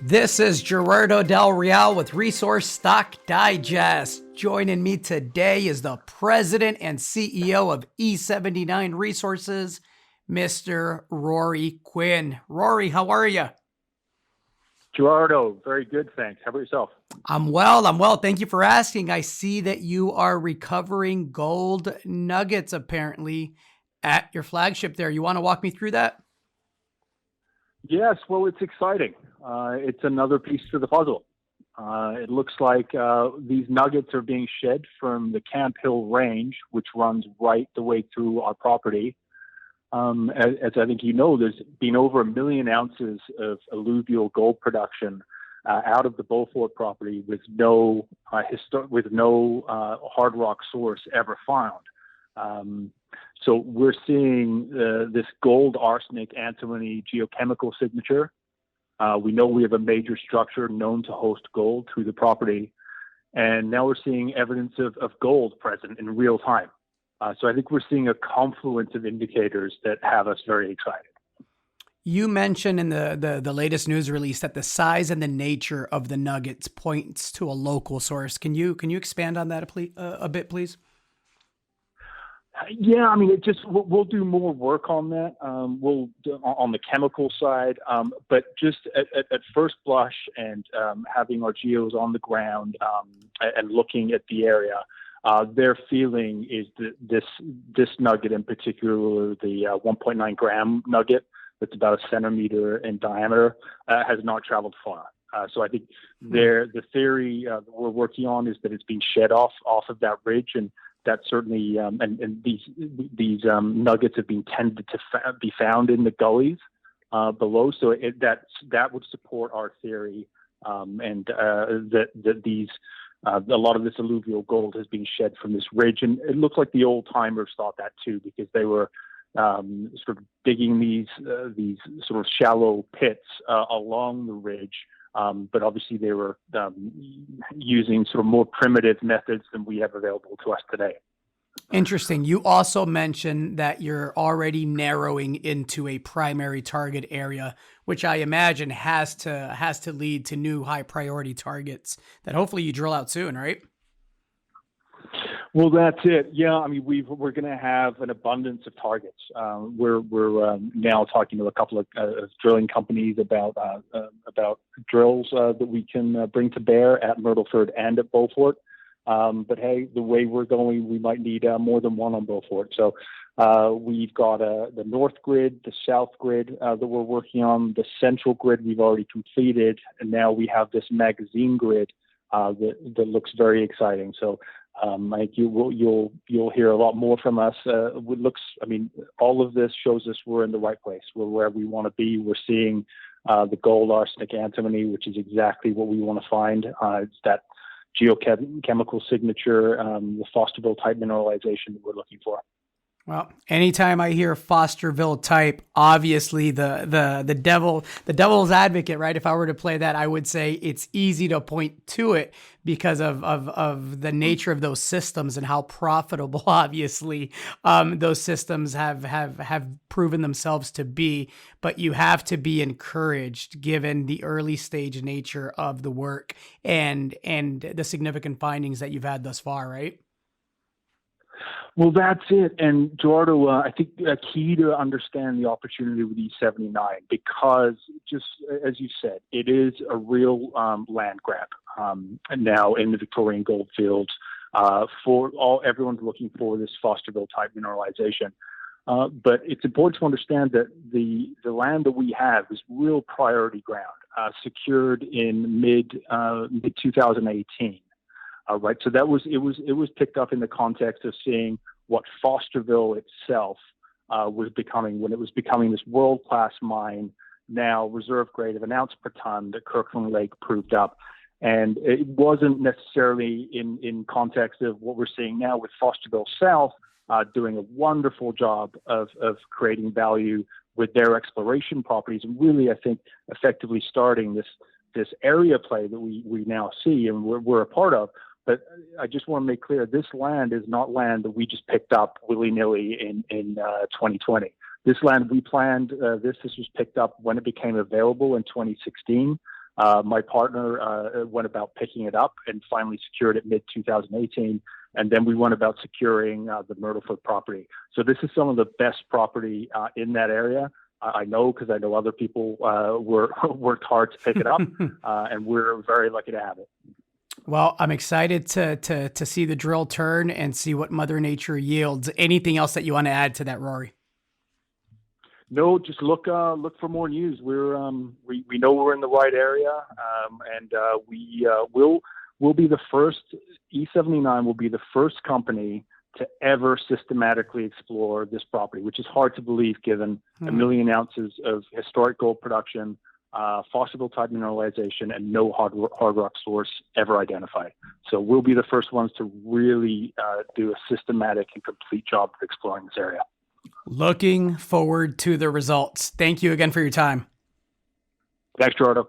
This is Gerardo Del Real with Resource Stock Digest. Joining me today is the president and CEO of E79 Resources, Mr. Rory Quinn. Rory, how are you? Gerardo, very good, thanks. How about yourself? I'm well. Thank you for asking. I see that you are recovering gold nuggets apparently at your flagship there. You want to walk me through that? Yes, well, it's exciting. It's another piece to the puzzle. It looks like these nuggets are being shed from the Camp Hill Range, which runs right the way through our property. As I think you know, there's been over 1 million ounces of alluvial gold production out of the Beaufort property with no hard rock source ever found. So we're seeing this gold arsenic antimony geochemical signature. We know we have a major structure known to host gold through the property, and now we're seeing evidence of gold present in real time. So I think we're seeing a confluence of indicators that have us very excited. You mentioned in the latest news release that the size and the nature of the nuggets points to a local source. Can you expand on that a bit, please? Yeah, I mean, we'll do more work on that. We'll do on the chemical side, but just at first blush and having our geos on the ground and looking at the area, their feeling is that this nugget in particular, the 1.9 gram nugget, that's about a centimeter in diameter, has not traveled far. So I think the theory that we're working on is that it's being shed off of that ridge, and that certainly and these nuggets have been tended to be found in the gullies below. So that would support our theory, and that these a lot of this alluvial gold has been shed from this ridge, and it looks like the old timers thought that too, because they were sort of digging these sort of shallow pits along the ridge. But obviously they were using sort of more primitive methods than we have available to us today. Interesting. You also mentioned that you're already narrowing into a primary target area, which I imagine has to lead to new high priority targets that hopefully you drill out soon, right? Well, that's it. Yeah, I mean, we're going to have an abundance of targets. We're now talking to a couple of drilling companies about drills that we can bring to bear at Myrtleford and at Beaufort. But hey, the way we're going, we might need more than one on Beaufort. So we've got the north grid, the south grid that we're working on, the central grid we've already completed, and now we have this magazine grid that looks very exciting. So I think you'll hear a lot more from us. I mean, all of this shows us we're in the right place. We're where we want to be. We're seeing the gold arsenic antimony, which is exactly what we want to find. It's that geochemical signature, the Fosterville type mineralization that we're looking for. Well, anytime I hear Fosterville type, obviously the devil's advocate, right? If I were to play that, I would say it's easy to point to it because of the nature of those systems and how profitable, obviously, those systems have proven themselves to be. But you have to be encouraged given the early stage nature of the work and the significant findings that you've had thus far, right? Well, that's it. And Gerardo, I think a key to understand the opportunity with E79, because just as you said, it is a real land grab now in the Victorian goldfields for everyone's looking for this Fosterville type mineralization. But it's important to understand that the land that we have is real priority ground, secured in mid 2018. Right, so it was picked up in the context of seeing what Fosterville itself was becoming when it was becoming this world-class mine, now reserve grade of an ounce per ton that Kirkland Lake proved up. And it wasn't necessarily in context of what we're seeing now with Fosterville South doing a wonderful job of creating value with their exploration properties, and really, I think, effectively starting this area play that we now see and we're a part of. But I just want to make clear, this land is not land that we just picked up willy-nilly in 2020. This land we planned, this was picked up when it became available in 2016. My partner went about picking it up and finally secured it mid-2018. And then we went about securing the Myrtlefoot property. So this is some of the best property in that area. I know because I know other people worked hard to pick it up, and we're very lucky to have it. Well, I'm excited to see the drill turn and see what Mother Nature yields. Anything else that you want to add to that, Rory? No, just look for more news. We know we're in the right area, and we'll be the first. E79 will be the first company to ever systematically explore this property, which is hard to believe given 1 million ounces of historic gold production, fossil type mineralization, and no hard rock source ever identified. So we'll be the first ones to really do a systematic and complete job of exploring this area. Looking forward to the results. Thank you again for your time. Thanks, Gerardo.